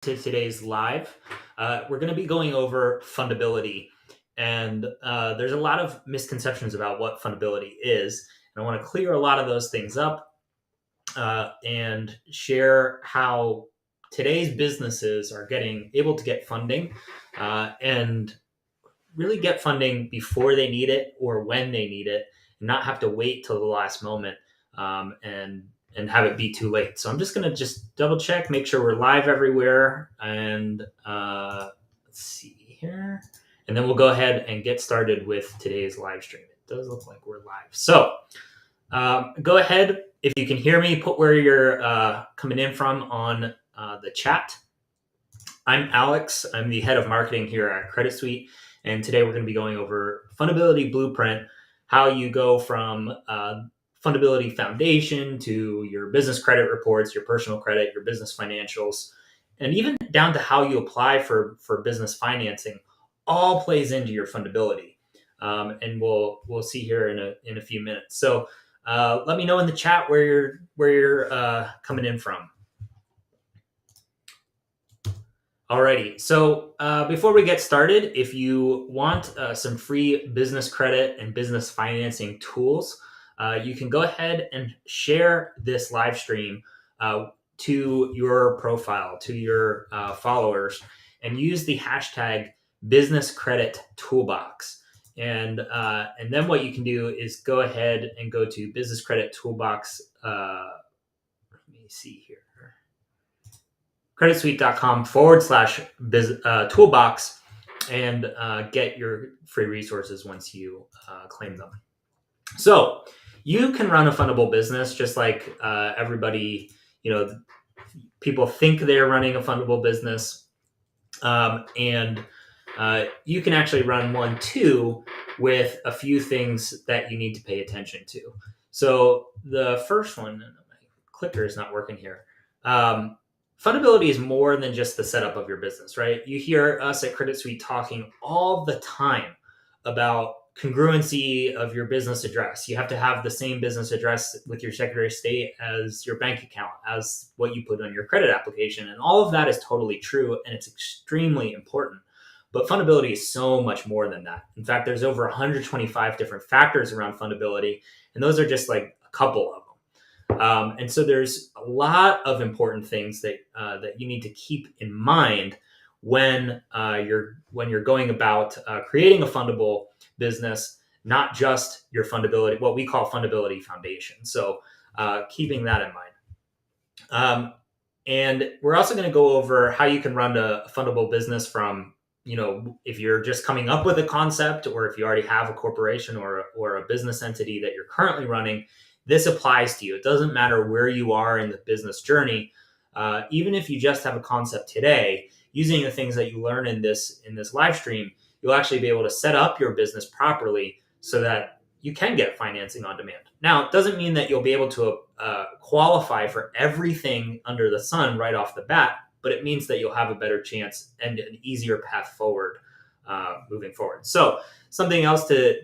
To today's live. We're going to be going over fundability. And there's a lot of misconceptions about what fundability is. And I want to clear a lot of those things up and share how today's businesses are getting able to get funding and really get funding before they need it or when they need it, and not have to wait till the last moment and have it be too late. So I'm just gonna just double check, make sure we're live everywhere, and let's see here, and then we'll go ahead and get started with today's live stream. It does look like we're live. So go ahead, if you can hear me, put where you're coming in from on the chat. I'm Alex. I'm the head of marketing here at Credit Suite. And today we're going to be going over Fundability Blueprint, how you go from Fundability Foundation to your business credit reports, your personal credit, your business financials, and even down to how you apply for business financing, all plays into your fundability. And we'll see here in a few minutes. So let me know in the chat where you're coming in from. Alrighty, so before we get started, if you want some free business credit and business financing tools, you can go ahead and share this live stream to your profile, to your followers, and use the hashtag business credit toolbox. And then what you can do is go ahead and go to business credit toolbox. Let me see here. creditsuite.com/toolbox and get your free resources once you claim them. So you can run a fundable business just like everybody, people think they're running a fundable business. And you can actually run one too with a few things that you need to pay attention to. So the first one, my clicker is not working here. Fundability is more than just the setup of your business, right? You hear us at Credit Suite talking all the time about congruency of your business address. You have to have the same business address with your Secretary of State as your bank account, as what you put on your credit application. And all of that is totally true, and it's extremely important. But fundability is so much more than that. In fact, there's over 125 different factors around fundability, and those are just like a couple of them. And so there's a lot of important things that you need to keep in mind when you're going about creating a fundable business, not just your fundability, what we call fundability foundation. So keeping that in mind. And we're also going to go over how you can run a fundable business from, if you're just coming up with a concept, or if you already have a corporation or a business entity that you're currently running. This applies to you. It doesn't matter where you are in the business journey. Even if you just have a concept today, using the things that you learn in this live stream, you'll actually be able to set up your business properly so that you can get financing on demand. Now, it doesn't mean that you'll be able to qualify for everything under the sun right off the bat, but it means that you'll have a better chance and an easier path forward moving forward. So something else to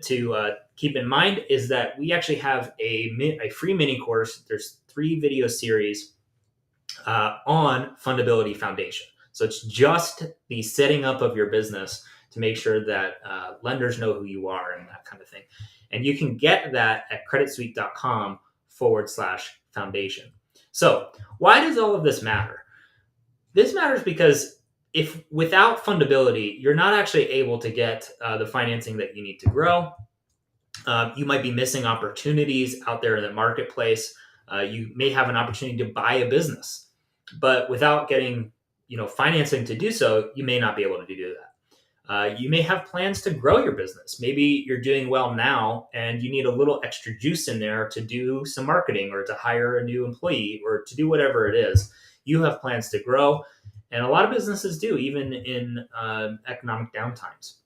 keep in mind is that we actually have a free mini course. There's 3 video series on Fundability Foundation. So it's just the setting up of your business to make sure that lenders know who you are and that kind of thing. And you can get that at creditsuite.com/foundation. So why does all of this matter? This matters because if without fundability, you're not actually able to get the financing that you need to grow. You might be missing opportunities out there in the marketplace. You may have an opportunity to buy a business, but without getting financing to do so, you may not be able to do that. You may have plans to grow your business. Maybe you're doing well now and you need a little extra juice in there to do some marketing or to hire a new employee or to do whatever it is. You have plans to grow, and a lot of businesses do, even in economic downtimes.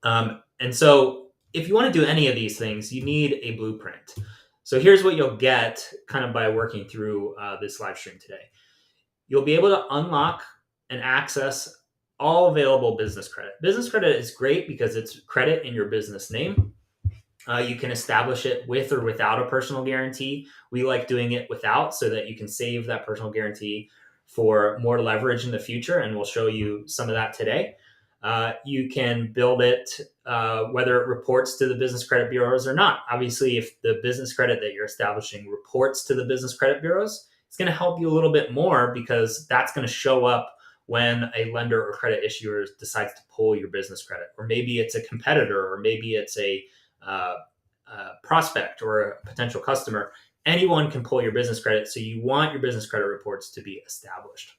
And so if you want to do any of these things, you need a blueprint. So here's what you'll get kind of by working through this live stream today. You'll be able to unlock and access all available business credit. Business credit is great because it's credit in your business name. You can establish it with or without a personal guarantee. We like doing it without so that you can save that personal guarantee for more leverage in the future, and we'll show you some of that today. You can build it whether it reports to the business credit bureaus or not. Obviously, if the business credit that you're establishing reports to the business credit bureaus, it's going to help you a little bit more because that's going to show up when a lender or credit issuer decides to pull your business credit, or maybe it's a competitor, or maybe it's a prospect or a potential customer. Anyone can pull your business credit, so you want your business credit reports to be established.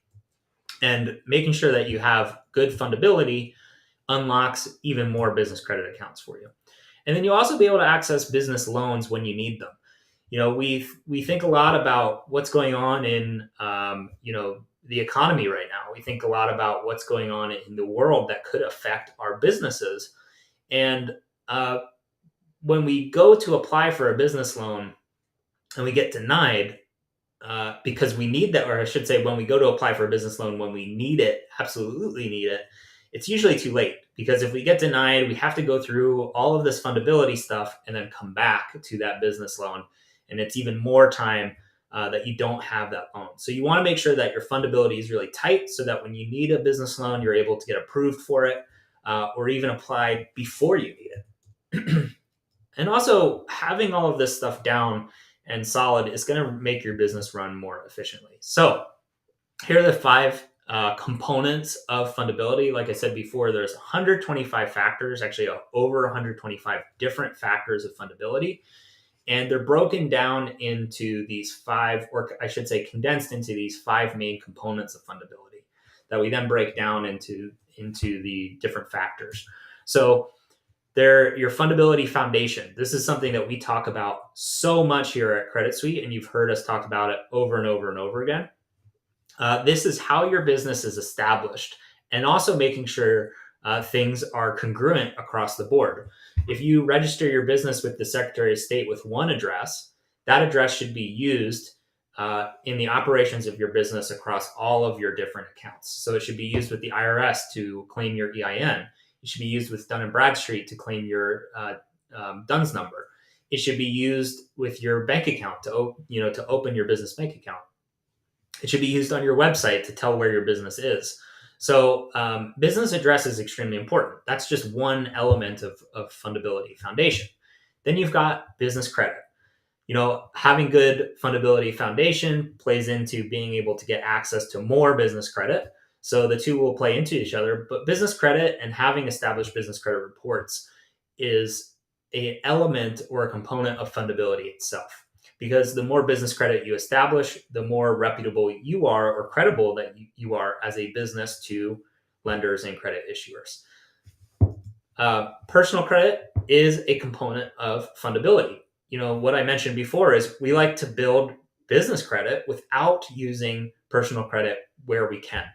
And making sure that you have good fundability unlocks even more business credit accounts for you. And then you'll also be able to access business loans when you need them. We think a lot about what's going on in the economy right now. We think a lot about what's going on in the world that could affect our businesses. And when we go to apply for a business loan and we get denied because we need that, or I should say, when we go to apply for a business loan, when we need it, absolutely need it, it's usually too late, because if we get denied, we have to go through all of this fundability stuff and then come back to that business loan. And it's even more time that you don't have that loan. So you want to make sure that your fundability is really tight so that when you need a business loan, you're able to get approved for it or even apply before you need it. And also, having all of this stuff down and solid is going to make your business run more efficiently. So here are the 5 components of fundability. Like I said before, there's 125 factors, actually over 125 different factors of fundability. And they're broken down into these 5, or I should say condensed into these 5 main components of fundability that we then break down into the different factors. So they're your fundability foundation. This is something that we talk about so much here at Credit Suite, and you've heard us talk about it over and over and over again. This is how your business is established, and also making sure things are congruent across the board. If you register your business with the Secretary of State with one address, that address should be used in the operations of your business across all of your different accounts. So it should be used with the IRS to claim your EIN. It should be used with Dun & Bradstreet to claim your DUNS number. It should be used with your bank account to open your business bank account. It should be used on your website to tell where your business is. So business address is extremely important. That's just one element of fundability foundation. Then you've got business credit. Having good fundability foundation plays into being able to get access to more business credit. So the two will play into each other, but business credit and having established business credit reports is an element or a component of fundability itself. Because the more business credit you establish, the more reputable you are or credible that you are as a business to lenders and credit issuers. Personal credit is a component of fundability. What I mentioned before is we like to build business credit without using personal credit where we can.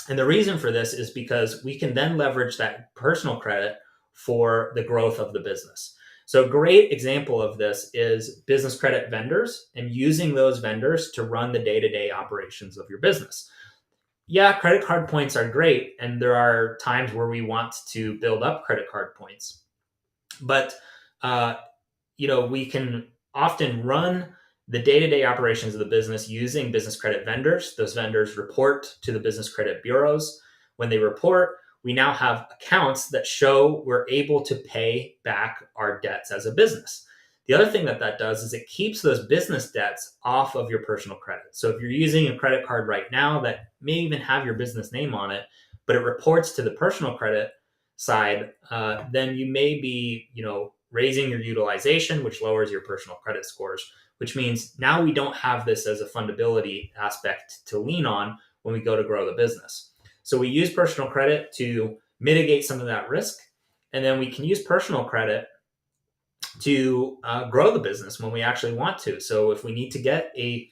And the reason for this is because we can then leverage that personal credit for the growth of the business. So a great example of this is business credit vendors and using those vendors to run the day-to-day operations of your business. Yeah, credit card points are great, and there are times where we want to build up credit card points. But, we can often run the day-to-day operations of the business using business credit vendors. Those vendors report to the business credit bureaus. When they report, we now have accounts that show we're able to pay back our debts as a business. The other thing that does is it keeps those business debts off of your personal credit. So if you're using a credit card right now that may even have your business name on it, but it reports to the personal credit side, then you may be, raising your utilization, which lowers your personal credit scores, which means now we don't have this as a fundability aspect to lean on when we go to grow the business. So we use personal credit to mitigate some of that risk. And then we can use personal credit to grow the business when we actually want to. So if we need to get a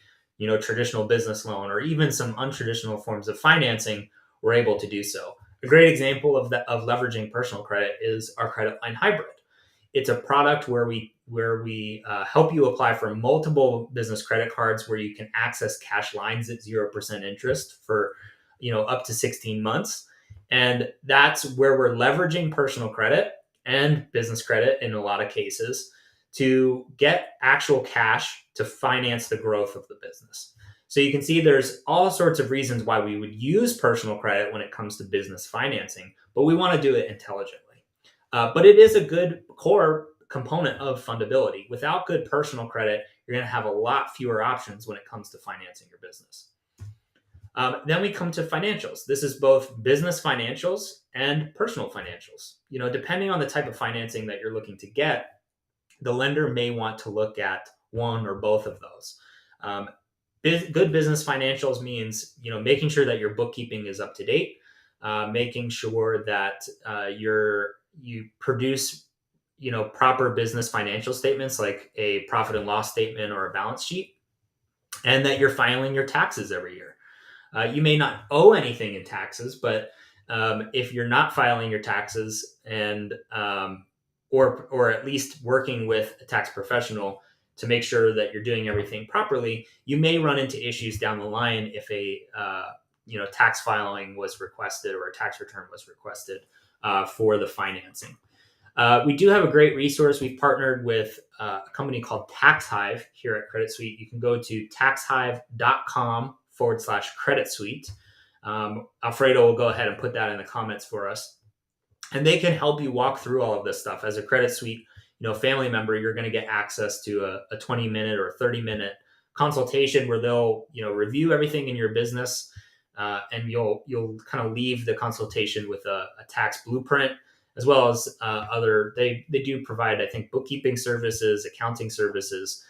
traditional business loan or even some untraditional forms of financing, we're able to do so. A great example of leveraging personal credit is our credit line hybrid. It's a product where we help you apply for multiple business credit cards where you can access cash lines at 0% interest for up to 16 months. And that's where we're leveraging personal credit and business credit in a lot of cases to get actual cash to finance the growth of the business. So you can see there's all sorts of reasons why we would use personal credit when it comes to business financing, but we want to do it intelligently. But it is a good core component of fundability. Without good personal credit, you're going to have a lot fewer options when it comes to financing your business. Then we come to financials. This is both business financials and personal financials. Depending on the type of financing that you're looking to get, the lender may want to look at one or both of those. Good business financials means making sure that your bookkeeping is up to date, making sure that you produce proper business financial statements like a profit and loss statement or a balance sheet, and that you're filing your taxes every year. You may not owe anything in taxes, but if you're not filing your taxes and or at least working with a tax professional to make sure that you're doing everything properly, you may run into issues down the line if a tax filing was requested or a tax return was requested for the financing. We do have a great resource. We've partnered with a company called TaxHive here at Credit Suite. You can go to taxhive.com/credit suite. Alfredo will go ahead and put that in the comments for us. And they can help you walk through all of this stuff. As a Credit Suite family member, you're going to get access to a 20-minute or 30-minute consultation where they'll review everything in your business, and you'll kind of leave the consultation with a tax blueprint, as well as they do provide, I think, bookkeeping services, accounting services.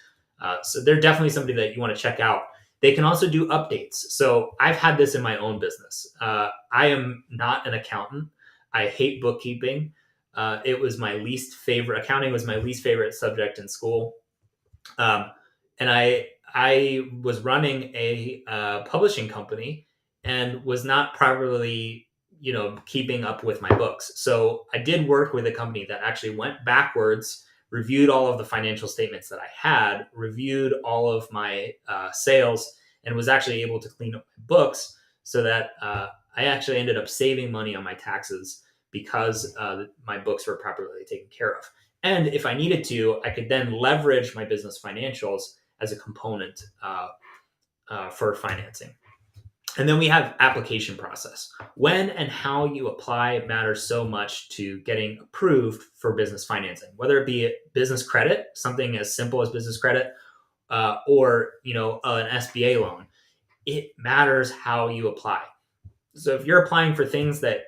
So they're definitely somebody that you want to check out. They can also do updates. So I've had this in my own business. I am not an accountant. I hate bookkeeping. It was my least favorite. Accounting was my least favorite subject in school. And I was running a publishing company and was not properly keeping up with my books. So I did work with a company that actually went backwards, reviewed all of the financial statements that I had, reviewed all of my sales, and was actually able to clean up my books so that I actually ended up saving money on my taxes because my books were properly taken care of. And if I needed to, I could then leverage my business financials as a component for financing. And then we have application process. When and how you apply matters so much to getting approved for business financing, whether it be business credit, something as simple as business credit, or an SBA loan. It matters how you apply. So if you're applying for things that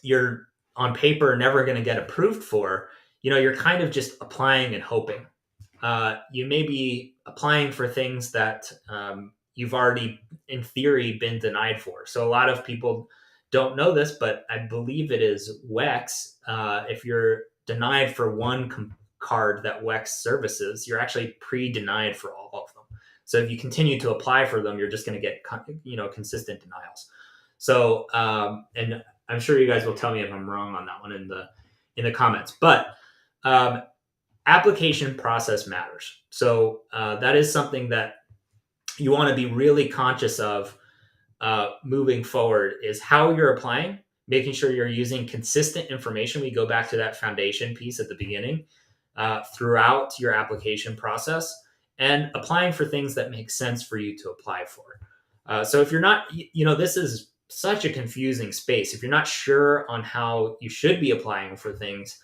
you're on paper never going to get approved for, you're kind of just applying and hoping. You may be applying for things that you've already, in theory, been denied for. So a lot of people don't know this, but I believe it is WEX. If you're denied for one card that WEX services, you're actually pre-denied for all of them. So if you continue to apply for them, you're just going to get consistent denials. So and I'm sure you guys will tell me if I'm wrong on that one in the comments. But application process matters. So that is something that you want to be really conscious of moving forward, is how you're applying, making sure you're using consistent information. We go back to that foundation piece at the beginning throughout your application process, and applying for things that make sense for you to apply for. So if you're not, this is such a confusing space. If you're not sure on how you should be applying for things,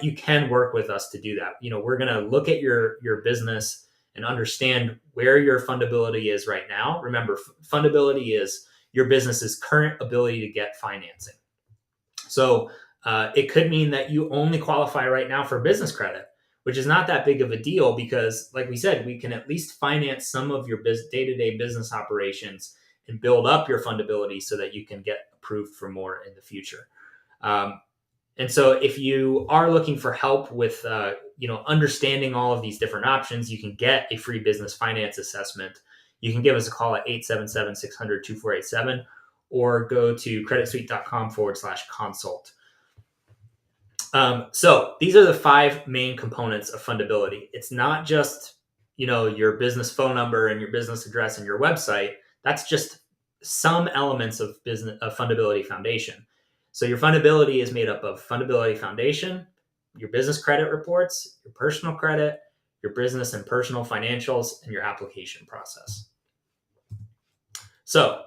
you can work with us to do that. We're going to look at your business and understand where your fundability is right now. Remember, fundability is your business's current ability to get financing. So it could mean that you only qualify right now for business credit, which is not that big of a deal because, like we said, we can at least finance some of your day-to-day business operations and build up your fundability so that you can get approved for more in the future. And so if you are looking for help with understanding all of these different options, you can get a free business finance assessment. You can give us a call at 877-600-2487 or go to creditsuite.com/consult. So these are the 5 main components of fundability. It's not just your business phone number and your business address and your website. That's just some elements of fundability foundation. So your fundability is made up of fundability foundation, your business credit reports, your personal credit, your business and personal financials, and your application process. So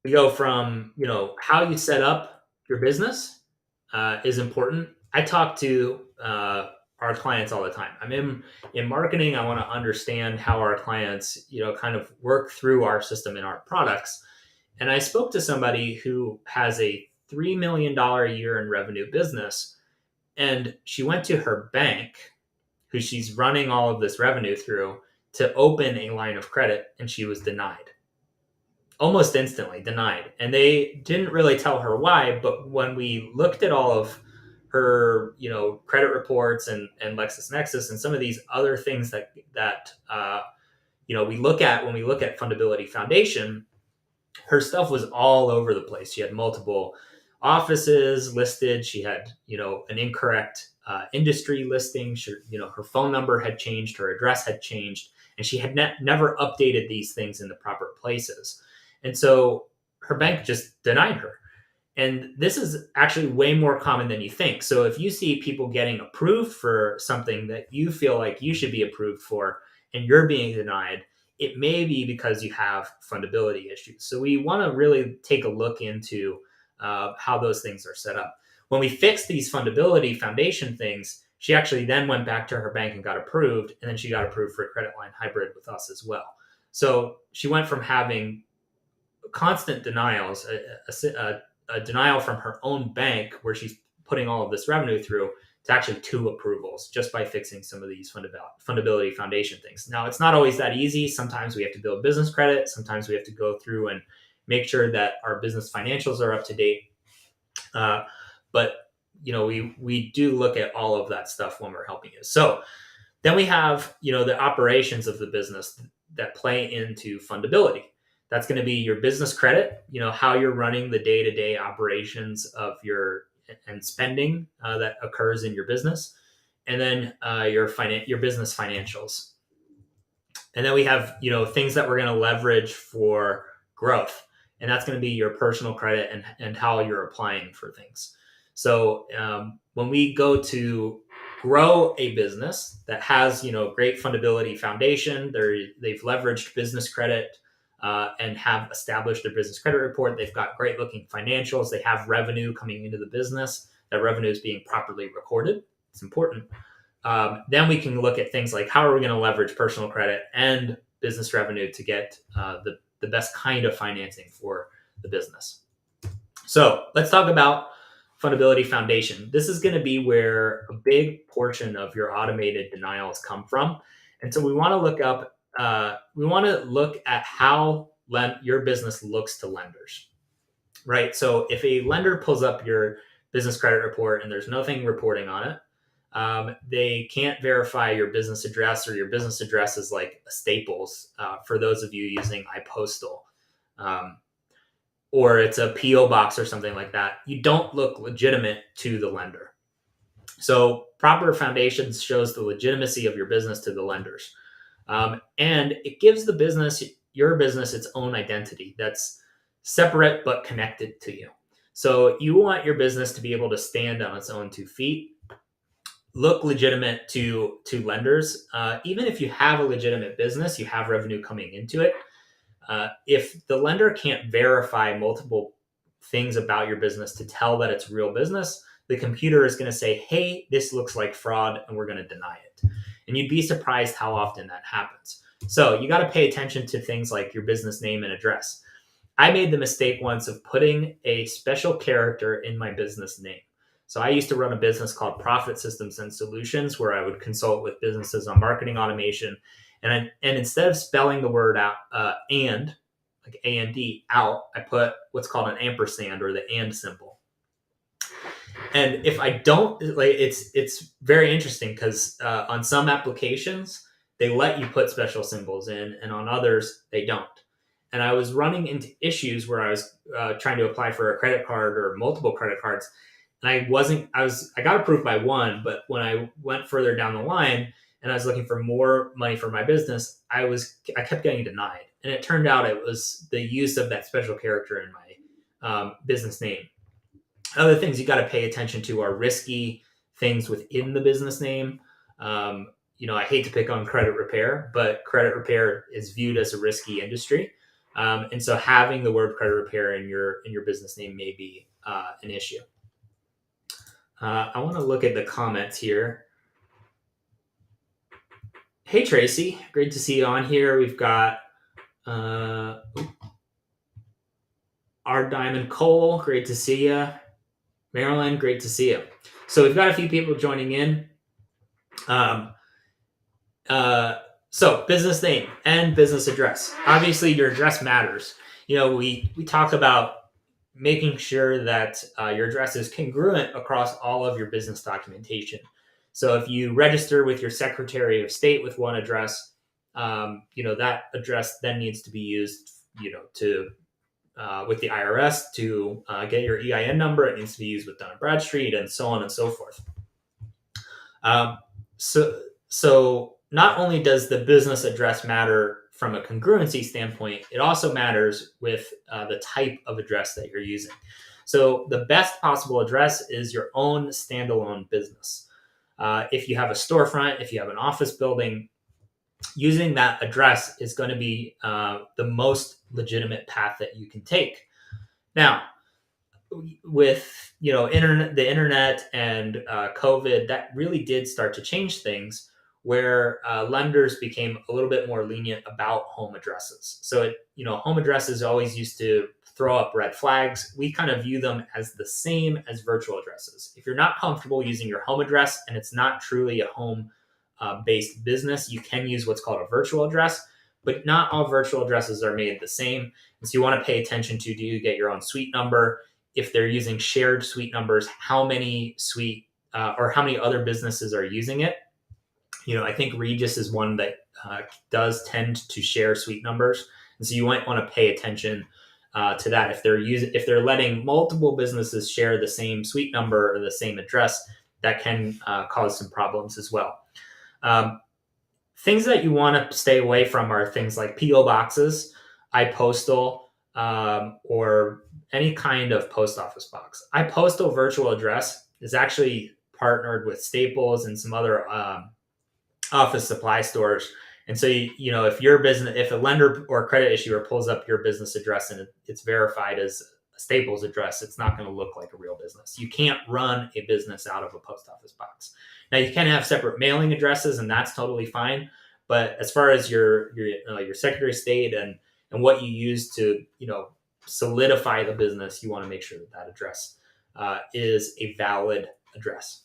we go from, how you set up your business is important. I talk to our clients all the time. I'm in marketing. I want to understand how our clients, kind of work through our system and our products. And I spoke to somebody who has a $3 million a year in revenue business, and she went to her bank, who she's running all of this revenue through, to open a line of credit, and she was denied, almost instantly denied. And they didn't really tell her why, but when we looked at all of her, credit reports and LexisNexis and some of these other things that we look at when we look at Fundability Foundation, her stuff was all over the place. She had multiple offices listed. She had, an incorrect industry listing. Her phone number had changed, her address had changed, and she had never updated these things in the proper places. And so her bank just denied her. And this is actually way more common than you think. So if you see people getting approved for something that you feel like you should be approved for and you're being denied, it may be because you have fundability issues. So we want to really take a look into how those things are set up. When we fixed these fundability foundation things, she actually then went back to her bank and got approved, and then she got approved for a credit line hybrid with us as well. So she went from having constant denials, a denial from her own bank where she's putting all of this revenue through, to actually 2 approvals just by fixing some of these fundability foundation things. Now, it's not always that easy. Sometimes we have to build business credit. Sometimes we have to go through and make sure that our business financials are up to date. But we do look at all of that stuff when we're helping you. So then we have, the operations of the business that play into fundability. That's going to be your business credit, how you're running the day-to-day operations of your and spending that occurs in your business, and then your business financials. And then we have, things that we're going to leverage for growth, and that's going to be your personal credit and how you're applying for things. So when we go to grow a business that has, great fundability foundation, they've leveraged business credit and have established their business credit report. They've got great looking financials. They have revenue coming into the business. That revenue is being properly recorded. It's important. Then we can look at things like, how are we going to leverage personal credit and business revenue to get the best kind of financing for the business. So let's talk about Fundability Foundation. This is going to be where a big portion of your automated denials come from. And so we want to look at how your business looks to lenders, right? So if a lender pulls up your business credit report and there's nothing reporting on it, they can't verify your business address, or your business address is like a Staples for those of you using iPostal, or it's a PO box or something like that. You don't look legitimate to the lender. So proper foundations shows the legitimacy of your business to the lenders. And it gives your business, its own identity that's separate but connected to you. So you want your business to be able to stand on its own 2 feet, look legitimate to lenders. Even if you have a legitimate business, you have revenue coming into it. If the lender can't verify multiple things about your business to tell that it's real business, the computer is going to say, hey, this looks like fraud, and we're going to deny it. And you'd be surprised how often that happens. So you got to pay attention to things like your business name and address. I made the mistake once of putting a special character in my business name. So I used to run a business called Profit Systems and Solutions, where I would consult with businesses on marketing automation. And instead of spelling the word out, and, like A-N-D, out, I put what's called an ampersand, or the and symbol. And if I don't, it's very interesting because on some applications, they let you put special symbols in, and on others, they don't. And I was running into issues where I was trying to apply for a credit card or multiple credit cards. And I got approved by one, but when I went further down the line and I was looking for more money for my business, I kept getting denied. And it turned out it was the use of that special character in my business name. Other things you got to pay attention to are risky things within the business name. I hate to pick on credit repair, but credit repair is viewed as a risky industry. And so having the word credit repair in your business name may be an issue. I want to look at the comments here. Hey Tracy, great to see you on here. We've got our Diamond Cole, great to see you. Marilyn, great to see you. So we've got a few people joining in. So business name and business address. Obviously, your address matters. We talk about making sure that your address is congruent across all of your business documentation. So if you register with your Secretary of State with one address, that address then needs to be used, to with the IRS to get your EIN number. It needs to be used with Dun & Bradstreet and so on and so forth. So not only does the business address matter from a congruency standpoint, it also matters with the type of address that you're using. So the best possible address is your own standalone business. If you have a storefront, if you have an office building, using that address is going to be the most legitimate path that you can take. Now, with the internet and COVID, that really did start to change things, where lenders became a little bit more lenient about home addresses. So home addresses always used to throw up red flags. We kind of view them as the same as virtual addresses. If you're not comfortable using your home address and it's not truly a home based business, you can use what's called a virtual address, but not all virtual addresses are made the same. And so you want to pay attention to, do you get your own suite number? If they're using shared suite numbers, how many suite or how many other businesses are using it? I think Regis is one that does tend to share suite numbers. And so you might want to pay attention to that. If they're letting multiple businesses share the same suite number or the same address, that can cause some problems as well. Things that you want to stay away from are things like PO boxes, iPostal, or any kind of post office box. iPostal virtual address is actually partnered with Staples and some other office supply stores. And so, if a lender or credit issuer pulls up your business address and it's verified as a Staples address, it's not going to look like a real business. You can't run a business out of a post office box. Now, you can have separate mailing addresses, and that's totally fine. But as far as your Secretary of State and what you use to, solidify the business, you want to make sure that address is a valid address.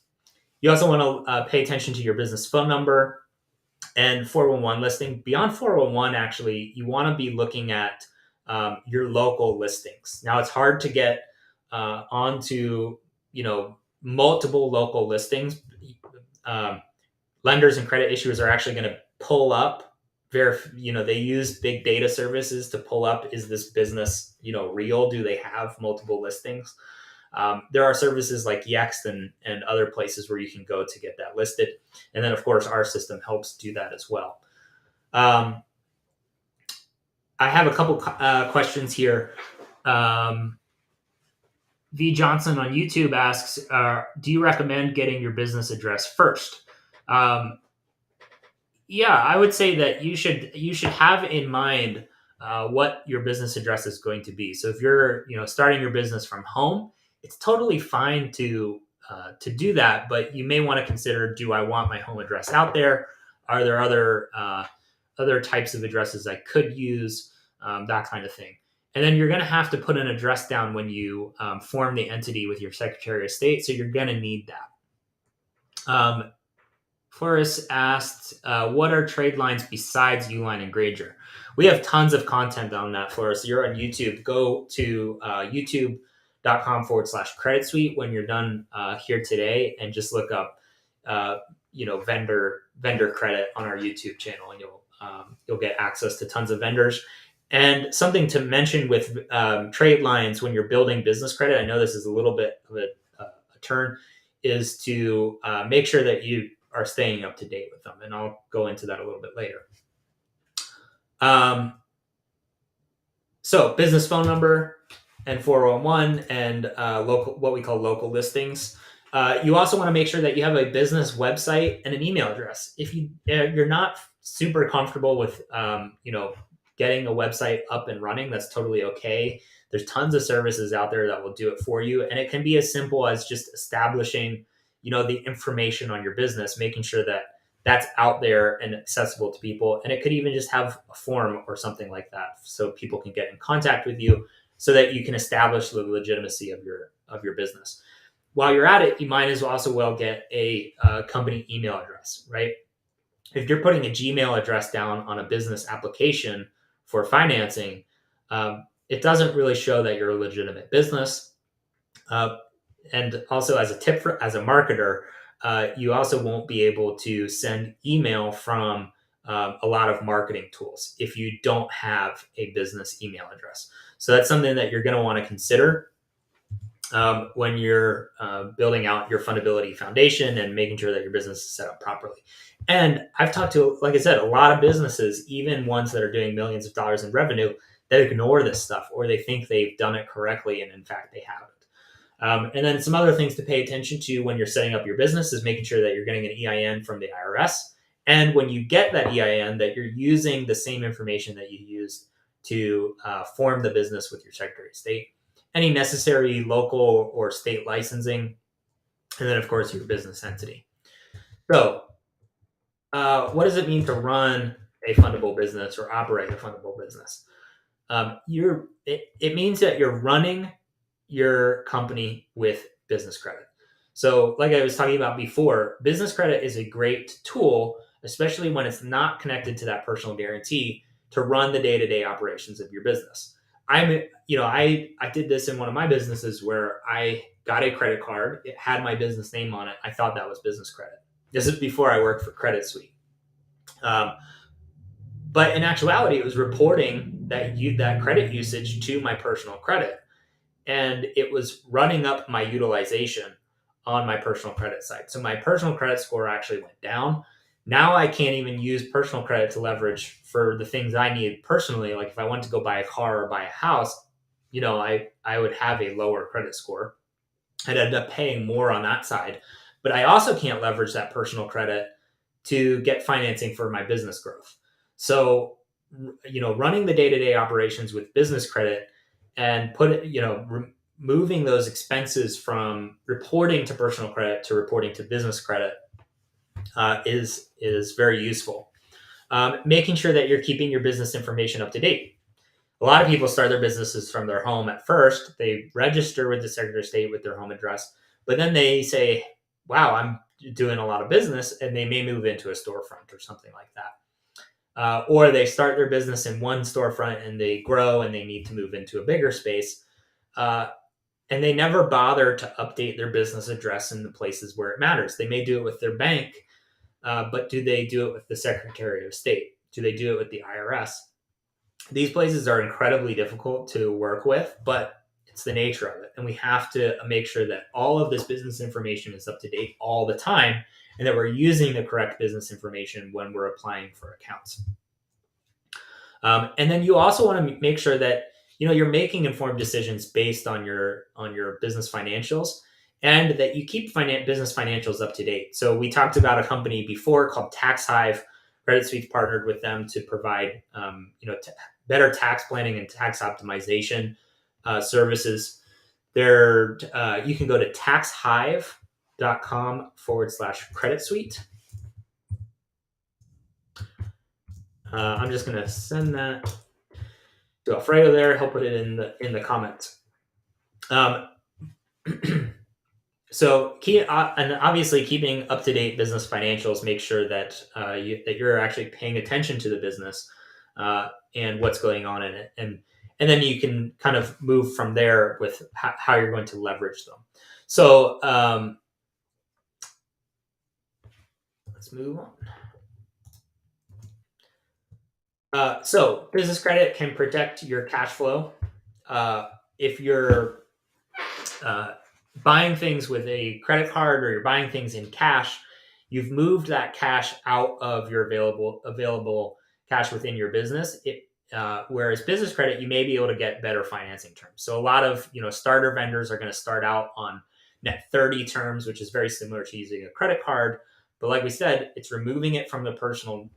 You also want to pay attention to your business phone number and 411 listing. Beyond 411, actually, you want to be looking at your local listings. Now, it's hard to get onto, multiple local listings. Lenders and credit issuers are actually going to pull up they use big data services to pull up, is this business, real? Do they have multiple listings? There are services like Yext and other places where you can go to get that listed. And then, of course, our system helps do that as well. I have a couple questions here. V. Johnson on YouTube asks, do you recommend getting your business address first? Yeah, I would say that you should have in mind what your business address is going to be. So if you're starting your business from home, it's totally fine to do that, but you may want to consider: do I want my home address out there? Are there other types of addresses I could use? That kind of thing. And then you're going to have to put an address down when you form the entity with your Secretary of State. So you're going to need that. Flores asked, what are trade lines besides Uline and Granger? We have tons of content on that, Flores. You're on YouTube. Go to youtube.com/credit suite when you're done here today, and just look up vendor credit on our YouTube channel, and you'll get access to tons of vendors. And something to mention with trade lines when you're building business credit, I know this is a little bit of a turn, is to make sure that you are staying up to date with them. And I'll go into that a little bit later. So business phone number and 401 and local, what we call local listings. You also want to make sure that you have a business website and an email address. If you're not super comfortable with, getting a website up and running, that's totally okay. There's tons of services out there that will do it for you. And it can be as simple as just establishing, the information on your business, making sure that that's out there and accessible to people. And it could even just have a form or something like that so people can get in contact with you so that you can establish the legitimacy of your business. While you're at it, you might as well also get a company email address, right? If you're putting a Gmail address down on a business application for financing, it doesn't really show that you're a legitimate business. And also, as a tip as a marketer, you also won't be able to send email from a lot of marketing tools if you don't have a business email address. So that's something that you're going to want to consider when you're building out your fundability foundation and making sure that your business is set up properly. And I've talked to, like I said, a lot of businesses, even ones that are doing millions of dollars in revenue, that ignore this stuff, or they think they've done it correctly, and in fact they haven't. And then some other things to pay attention to when you're setting up your business is making sure that you're getting an EIN from the IRS. And when you get that EIN, that you're using the same information that you used to form the business with your Secretary of State, any necessary local or state licensing, and then, of course, your business entity. So what does it mean to run a fundable business or operate a fundable business? It means that you're running your company with business credit. So like I was talking about before, business credit is a great tool, especially when it's not connected to that personal guarantee, to run the day-to-day operations of your business. I did this in one of my businesses where I got a credit card. It had my business name on it. I thought that was business credit. This is before I worked for Credit Suite. But in actuality, it was reporting that credit usage to my personal credit. And it was running up my utilization on my personal credit side. So my personal credit score actually went down. Now I can't even use personal credit to leverage for the things I need personally. Like if I want to go buy a car or buy a house, I would have a lower credit score. I'd end up paying more on that side. But I also can't leverage that personal credit to get financing for my business growth. So, running the day-to-day operations with business credit and moving those expenses from reporting to personal credit to reporting to business credit is very useful. Making sure that you're keeping your business information up to date. A lot of people start their businesses from their home at first. They register with the Secretary of State with their home address, but then they say, wow, I'm doing a lot of business, and they may move into a storefront or something like that. Or they start their business in one storefront and they grow and they need to move into a bigger space. And they never bother to update their business address in the places where it matters. They may do it with their bank, but do they do it with the Secretary of State? Do they do it with the IRS? These places are incredibly difficult to work with, but it's the nature of it. And we have to make sure that all of this business information is up to date all the time, and that we're using the correct business information when we're applying for accounts. And then you also want to make sure that you're making informed decisions based on your business financials, and that you keep business financials up to date. So we talked about a company before called TaxHive. Credit Suite partnered with them to provide better tax planning and tax optimization services. You can go to taxhive.com/credit suite. I'm just going to send that to Alfredo there. He'll put it in the comments. So and obviously keeping up to date business financials, make sure that you're actually paying attention to the business and what's going on in it, and then you can kind of move from there with how you're going to leverage them. So let's move on. So business credit can protect your cash flow. If you're buying things with a credit card, or you're buying things in cash, you've moved that cash out of your available cash within your business. Whereas business credit, you may be able to get better financing terms. So a lot of starter vendors are going to start out on net 30 terms, which is very similar to using a credit card. But like we said, it's removing it from the personal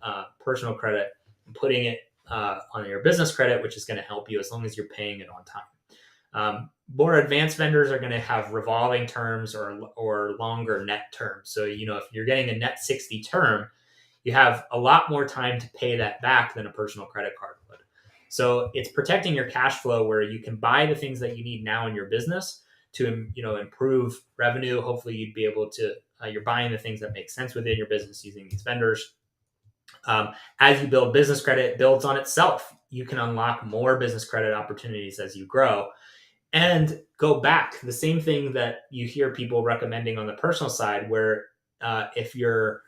credit and putting it on your business credit, which is going to help you as long as you're paying it on time. More advanced vendors are going to have revolving terms or longer net terms. So, if you're getting a net 60 term, you have a lot more time to pay that back than a personal credit card would. So it's protecting your cash flow where you can buy the things that you need now in your business to, improve revenue. Hopefully you'd be able to, you're buying the things that make sense within your business using these vendors. As you build business credit, it builds on itself. You can unlock more business credit opportunities as you grow and go back. The same thing that you hear people recommending on the personal side, where if you're,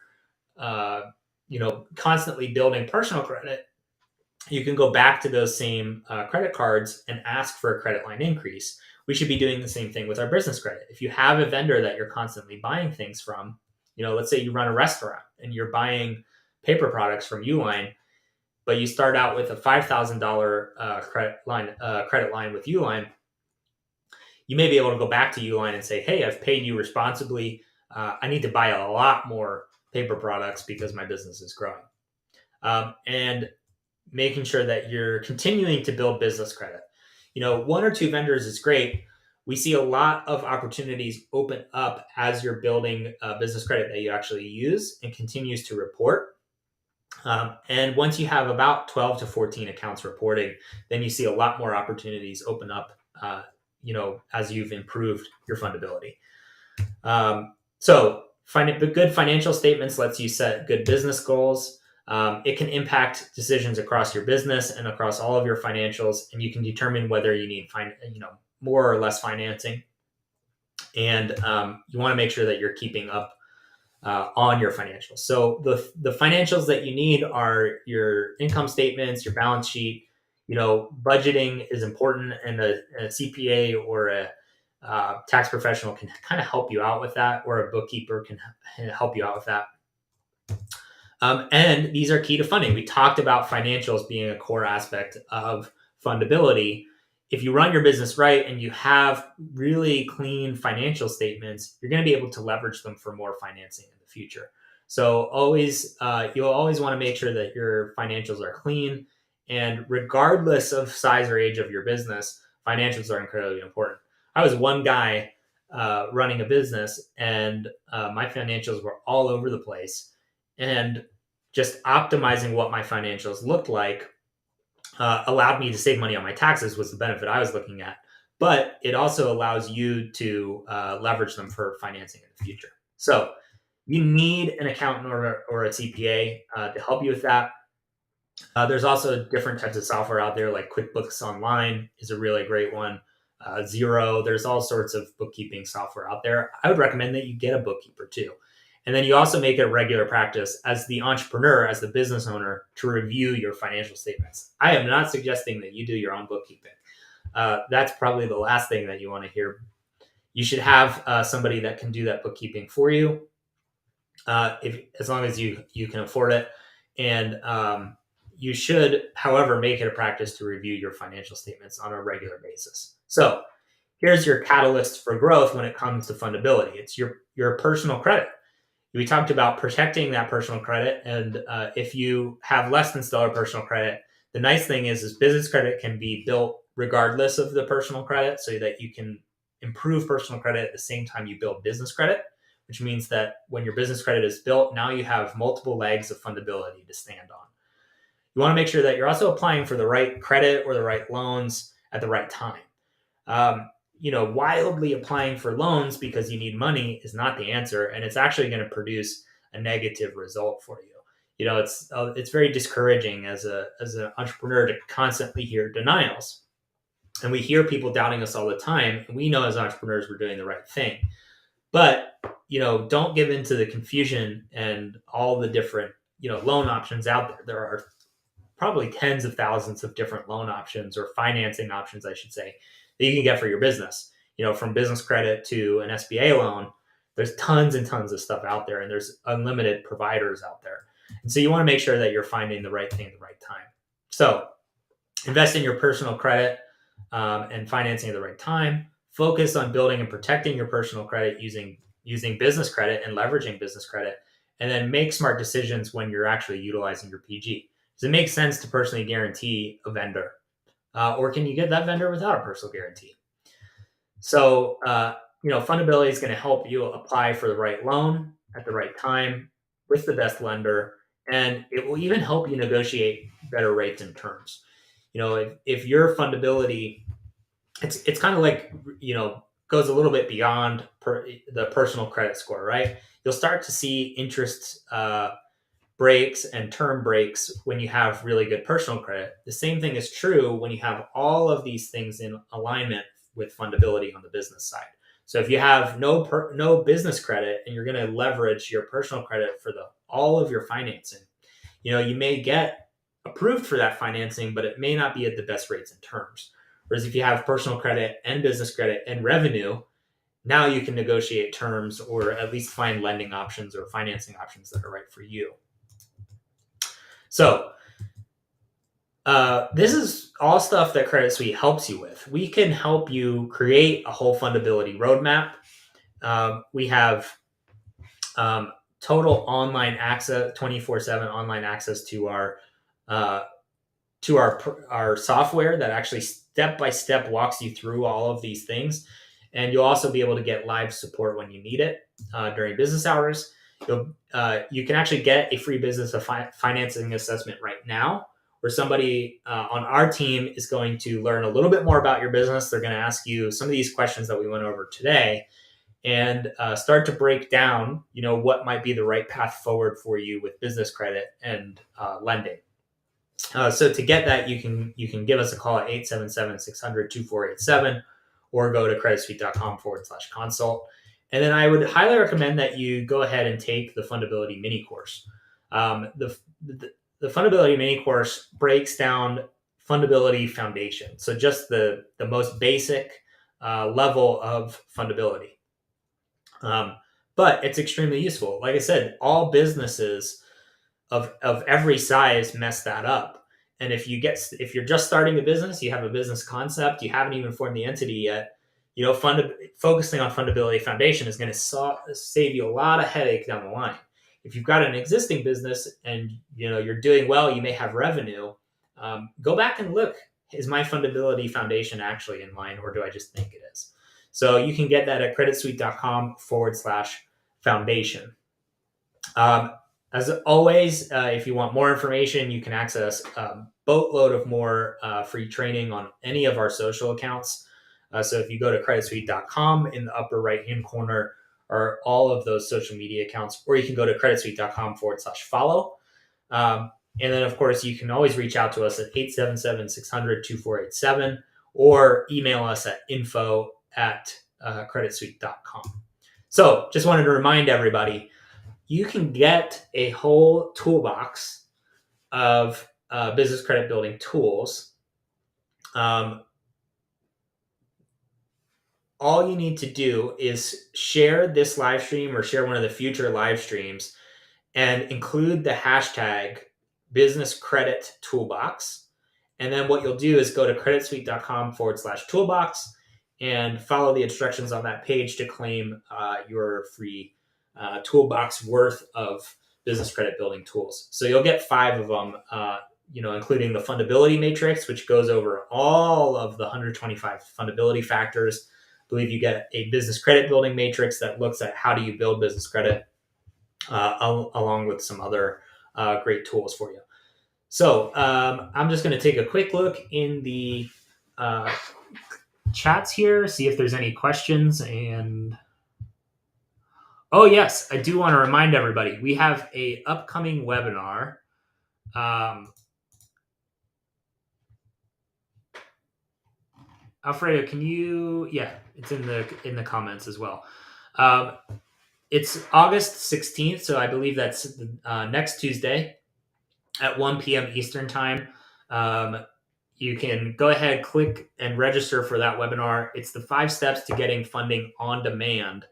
constantly building personal credit, you can go back to those same credit cards and ask for a credit line increase. We should be doing the same thing with our business credit. If you have a vendor that you're constantly buying things from, let's say you run a restaurant and you're buying paper products from Uline, but you start out with a $5,000 credit line with Uline, you may be able to go back to Uline and say, hey, I've paid you responsibly. I need to buy a lot more paper products because my business is growing. And making sure that you're continuing to build business credit. One or two vendors is great. We see a lot of opportunities open up as you're building business credit that you actually use and continues to report. And once you have about 12 to 14 accounts reporting, then you see a lot more opportunities open up, as you've improved your fundability. So good financial statements lets you set good business goals. It can impact decisions across your business and across all of your financials, and you can determine whether you need more or less financing. And you want to make sure that you're keeping up on your financials. So the financials that you need are your income statements, your balance sheet. Budgeting is important, and a CPA or a tax professional can kind of help you out with that, or a bookkeeper can help you out with that. And these are key to funding. We talked about financials being a core aspect of fundability. If you run your business right and you have really clean financial statements, you're going to be able to leverage them for more financing in the future. So you'll always want to make sure that your financials are clean. And regardless of size or age of your business, financials are incredibly important. I was one guy running a business, and my financials were all over the place. And just optimizing what my financials looked like allowed me to save money on my taxes was the benefit I was looking at. But it also allows you to leverage them for financing in the future. So you need an accountant or a CPA to help you with that. There's also different types of software out there, like QuickBooks Online is a really great one. Xero, there's all sorts of bookkeeping software out there. I would recommend that you get a bookkeeper too. And then you also make it a regular practice as the entrepreneur, as the business owner, to review your financial statements. I am not suggesting that you do your own bookkeeping. That's probably the last thing that you want to hear. You should have somebody that can do that bookkeeping for you, as long as you can afford it. And you should, however, make it a practice to review your financial statements on a regular basis. So here's your catalyst for growth when it comes to fundability. It's your personal credit. We talked about protecting that personal credit. And if you have less than stellar personal credit, the nice thing is business credit can be built regardless of the personal credit, so that you can improve personal credit at the same time you build business credit, which means that when your business credit is built, now you have multiple legs of fundability to stand on. You want to make sure that you're also applying for the right credit or the right loans at the right time. Wildly applying for loans because you need money is not the answer, and it's actually going to produce a negative result for you. It's very discouraging as an entrepreneur to constantly hear denials, and we hear people doubting us all the time. And we know as entrepreneurs we're doing the right thing, but don't give into the confusion and all the different loan options out there. There are probably tens of thousands of different loan options, or financing options, I should say, that you can get for your business. From business credit to an SBA loan, there's tons and tons of stuff out there, and there's unlimited providers out there. And so you want to make sure that you're finding the right thing at the right time. So invest in your personal credit and financing at the right time. Focus on building and protecting your personal credit using business credit and leveraging business credit. And then make smart decisions when you're actually utilizing your PG. Does it make sense to personally guarantee a vendor? Or can you get that vendor without a personal guarantee? So, Fundability is going to help you apply for the right loan at the right time with the best lender, and it will even help you negotiate better rates and terms. If your fundability, it's kind of like, goes a little bit beyond the personal credit score, right? You'll start to see interest breaks and term breaks when you have really good personal credit. The same thing is true when you have all of these things in alignment with fundability on the business side. So if you have no business credit and you're going to leverage your personal credit for all of your financing, you may get approved for that financing, but it may not be at the best rates and terms. Whereas if you have personal credit and business credit and revenue, now you can negotiate terms or at least find lending options or financing options that are right for you. So this is all stuff that Credit Suite helps you with. We can help you create a whole fundability roadmap. We have total online access, 24/7 online access to our software that actually step by step walks you through all of these things. And you'll also be able to get live support when you need it during business hours. You can actually get a free business financing assessment right now, where somebody on our team is going to learn a little bit more about your business. They're going to ask you some of these questions that we went over today and start to break down, what might be the right path forward for you with business credit and lending. So to get that, you can give us a call at 877-600-2487 or go to creditsuite.com/consult. And then I would highly recommend that you go ahead and take the Fundability mini course. The Fundability mini course breaks down Fundability foundation. So just the most basic level of Fundability. But it's extremely useful. Like I said, all businesses of every size mess that up. And if you're just starting a business, you have a business concept, you haven't even formed the entity yet, focusing on Fundability foundation is going to save you a lot of headache down the line. If you've got an existing business and you're doing well, you may have revenue. Go back and look: is my Fundability foundation actually in line, or do I just think it is? So you can get that at creditsuite.com/foundation. As always, if you want more information, you can access a boatload of more free training on any of our social accounts. So if you go to creditsuite.com, in the upper right-hand corner are all of those social media accounts, or you can go to creditsuite.com/follow. And then, of course, you can always reach out to us at 877-600-2487 or email us at info@creditsuite.com. So just wanted to remind everybody, you can get a whole toolbox of business credit building tools. All you need to do is share this live stream or share one of the future live streams and include the hashtag business credit toolbox. And then what you'll do is go to creditsuite.com/toolbox and follow the instructions on that page to claim your free toolbox worth of business credit building tools. So you'll get 5 of them, including the fundability matrix, which goes over all of the 125 fundability factors. I believe you get a business credit building matrix that looks at how do you build business credit, along with some other great tools for you. So I'm just going to take a quick look in the chats here, see if there's any questions. And oh yes, I do want to remind everybody, we have a upcoming webinar. Alfredo, can you? Yeah, it's in the comments as well. It's August 16th, so I believe that's next Tuesday at 1 p.m. Eastern time. You can go ahead, click, and register for that webinar. It's the 5 steps to getting funding on demand.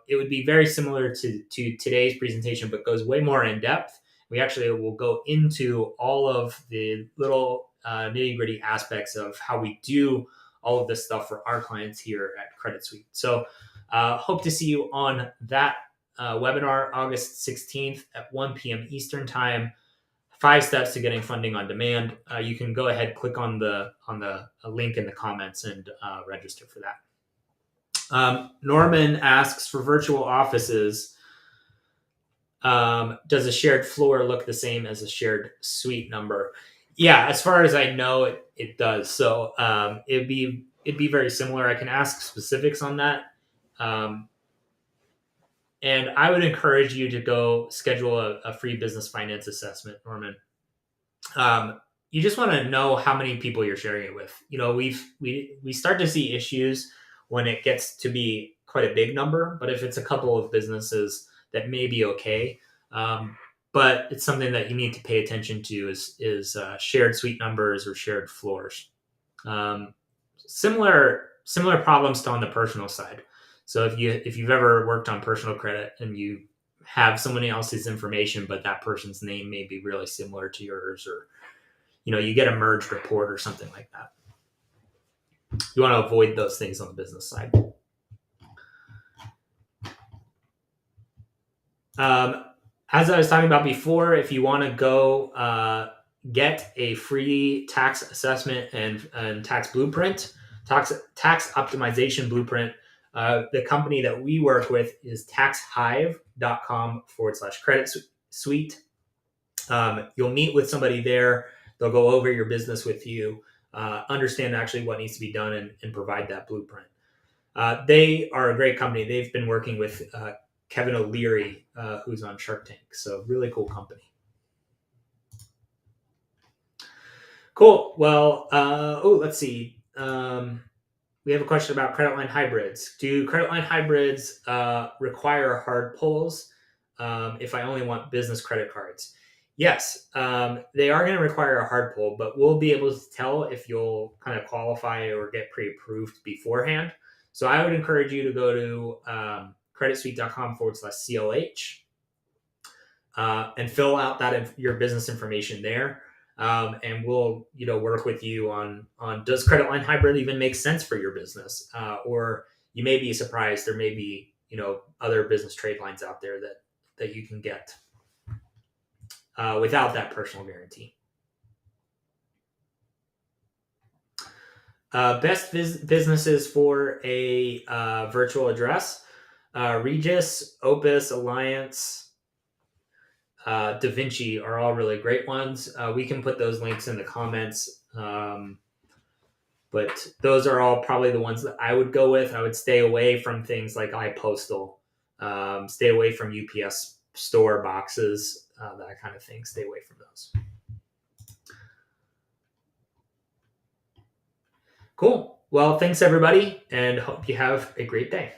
It would be very similar to today's presentation, but goes way more in depth. We actually will go into all of the little nitty-gritty aspects of how we do all of this stuff for our clients here at Credit Suite. So hope to see you on that webinar, August 16th at 1 p.m. Eastern time. 5 steps to getting funding on demand. You can go ahead, click on the link in the comments and register for that. Norman asks, for virtual offices, does a shared floor look the same as a shared suite number? Yeah, as far as I know, it does. So it'd be very similar. I can ask specifics on that. And I would encourage you to go schedule a free business finance assessment, Norman. You just want to know how many people you're sharing it with. You know, we start to see issues when it gets to be quite a big number, but if it's a couple of businesses, that may be okay. But it's something that you need to pay attention to is shared suite numbers or shared floors. Similar problems to on the personal side. So if you've ever worked on personal credit and you have somebody else's information, but that person's name may be really similar to yours, or you get a merged report or something like that. You want to avoid those things on the business side. As I was talking about before, if you want to go get a free tax assessment and tax blueprint, tax optimization blueprint, the company that we work with is taxhive.com/credit suite. You'll meet with somebody there. They'll go over your business with you, understand actually what needs to be done, and provide that blueprint. They are a great company. They've been working with Kevin O'Leary, who's on Shark Tank. So really cool company. Cool. Well, let's see. We have a question about credit line hybrids. Do credit line hybrids require hard pulls if I only want business credit cards? Yes, they are going to require a hard pull, but we'll be able to tell if you'll kind of qualify or get pre-approved beforehand. So I would encourage you to go to creditsuite.com/CLH and fill out your business information there. And we'll work with you on does credit line hybrid even make sense for your business, or you may be surprised there may be other business trade lines out there that you can get without that personal guarantee. Best businesses for a virtual address: Regis, Opus, Alliance, Da Vinci are all really great ones. We can put those links in the comments. But those are all probably the ones that I would go with. I would stay away from things like iPostal, stay away from UPS store boxes, that kind of thing. Stay away from those. Cool. Well, thanks everybody, and hope you have a great day.